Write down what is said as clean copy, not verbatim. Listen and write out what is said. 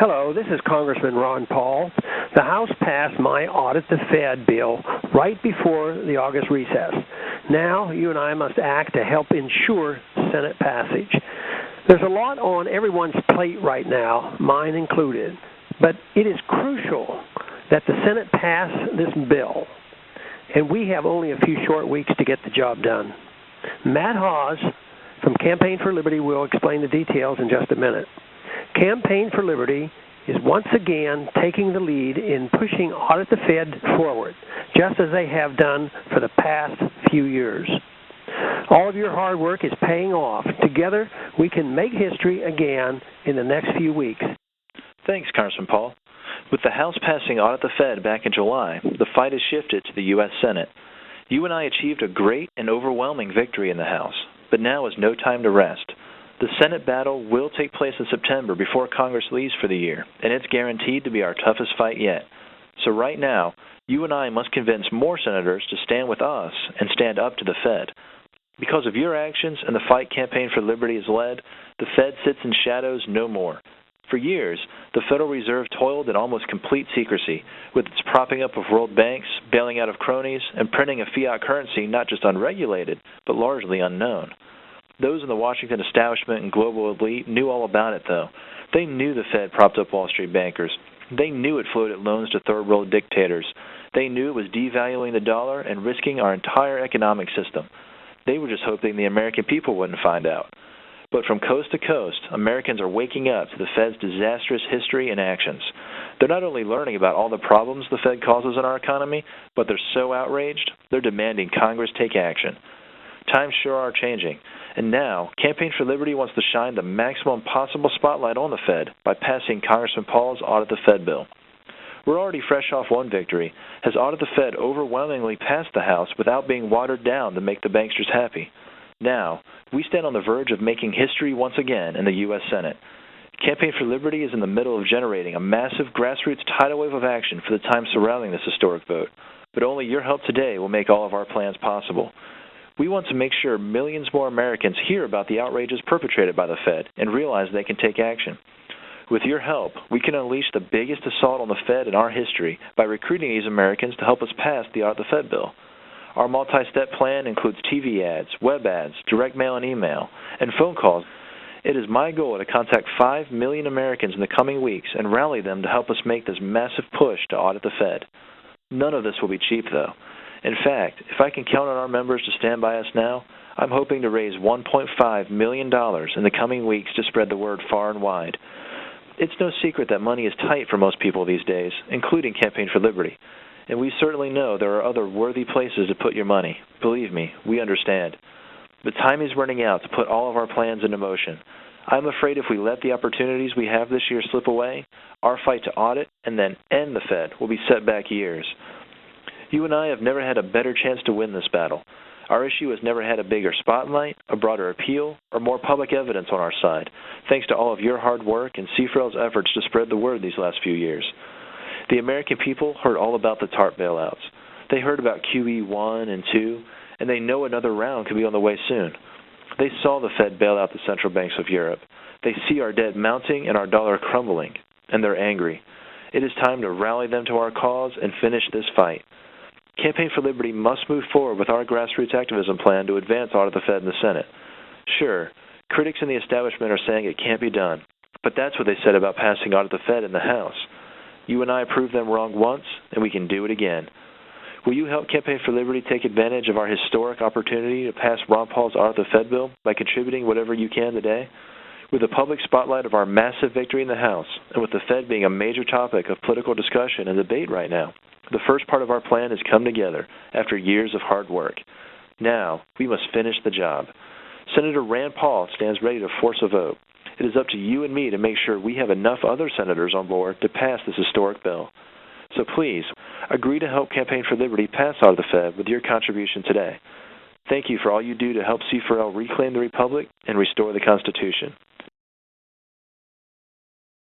Hello, this is Congressman Ron Paul. The House passed my Audit the Fed bill right before the August recess. Now, you and I must act to help ensure Senate passage. There's a lot on everyone's plate right now, mine included, but it is crucial that the Senate pass this bill, and we have only a few short weeks to get the job done. Matt Hawes from Campaign for Liberty will explain the details in just a minute. Campaign for Liberty is once again taking the lead in pushing Audit the Fed forward, just as they have done for the past few years. All of your hard work is paying off. Together, we can make history again in the next few weeks. Thanks, Congressman Paul. With the House passing Audit the Fed back in July, the fight has shifted to the U.S. Senate. You and I achieved a great and overwhelming victory in the House, but now is no time to rest. The Senate battle will take place in September before Congress leaves for the year, and it's guaranteed to be our toughest fight yet. So right now, you and I must convince more senators to stand with us and stand up to the Fed. Because of your actions and the fight Campaign for Liberty has led, the Fed sits in shadows no more. For years, the Federal Reserve toiled in almost complete secrecy, with its propping up of world banks, bailing out of cronies, and printing a fiat currency not just unregulated, but largely unknown. Those in the Washington establishment and global elite knew all about it, though. They knew the Fed propped up Wall Street bankers. They knew it floated loans to third-world dictators. They knew it was devaluing the dollar and risking our entire economic system. They were just hoping the American people wouldn't find out. But from coast to coast, Americans are waking up to the Fed's disastrous history and actions. They're not only learning about all the problems the Fed causes in our economy, but they're so outraged, they're demanding Congress take action. Times sure are changing, and now Campaign for Liberty wants to shine the maximum possible spotlight on the Fed by passing Congressman Paul's Audit the Fed bill. We're already fresh off one victory, as Audit the Fed overwhelmingly passed the House without being watered down to make the banksters happy. Now, we stand on the verge of making history once again in the U.S. Senate. Campaign for Liberty is in the middle of generating a massive grassroots tidal wave of action for the time surrounding this historic vote, but only your help today will make all of our plans possible. We want to make sure millions more Americans hear about the outrages perpetrated by the Fed and realize they can take action. With your help, we can unleash the biggest assault on the Fed in our history by recruiting these Americans to help us pass the Audit the Fed bill. Our multi-step plan includes TV ads, web ads, direct mail and email, and phone calls. It is my goal to contact 5 million Americans in the coming weeks and rally them to help us make this massive push to audit the Fed. None of this will be cheap, though. In fact, if I can count on our members to stand by us now, I'm hoping to raise $1.5 million in the coming weeks to spread the word far and wide. It's no secret that money is tight for most people these days, including Campaign for Liberty. And we certainly know there are other worthy places to put your money. Believe me, we understand. But time is running out to put all of our plans into motion. I'm afraid if we let the opportunities we have this year slip away, our fight to audit and then end the Fed will be set back years. You and I have never had a better chance to win this battle. Our issue has never had a bigger spotlight, a broader appeal, or more public evidence on our side, thanks to all of your hard work and CFREL's efforts to spread the word these last few years. The American people heard all about the TARP bailouts. They heard about QE 1 and 2, and they know another round could be on the way soon. They saw the Fed bail out the central banks of Europe. They see our debt mounting and our dollar crumbling, and they're angry. It is time to rally them to our cause and finish this fight. Campaign for Liberty must move forward with our grassroots activism plan to advance Audit the Fed in the Senate. Sure, critics in the establishment are saying it can't be done, but that's what they said about passing Audit the Fed in the House. You and I proved them wrong once, and we can do it again. Will you help Campaign for Liberty take advantage of our historic opportunity to pass Ron Paul's Audit the Fed bill by contributing whatever you can today? With the public spotlight of our massive victory in the House, and with the Fed being a major topic of political discussion and debate right now, the first part of our plan has come together after years of hard work. Now, we must finish the job. Senator Ron Paul stands ready to force a vote. It is up to you and me to make sure we have enough other senators on board to pass this historic bill. So please, agree to help Campaign for Liberty pass Audit the Fed with your contribution today. Thank you for all you do to help CFRL reclaim the Republic and restore the Constitution.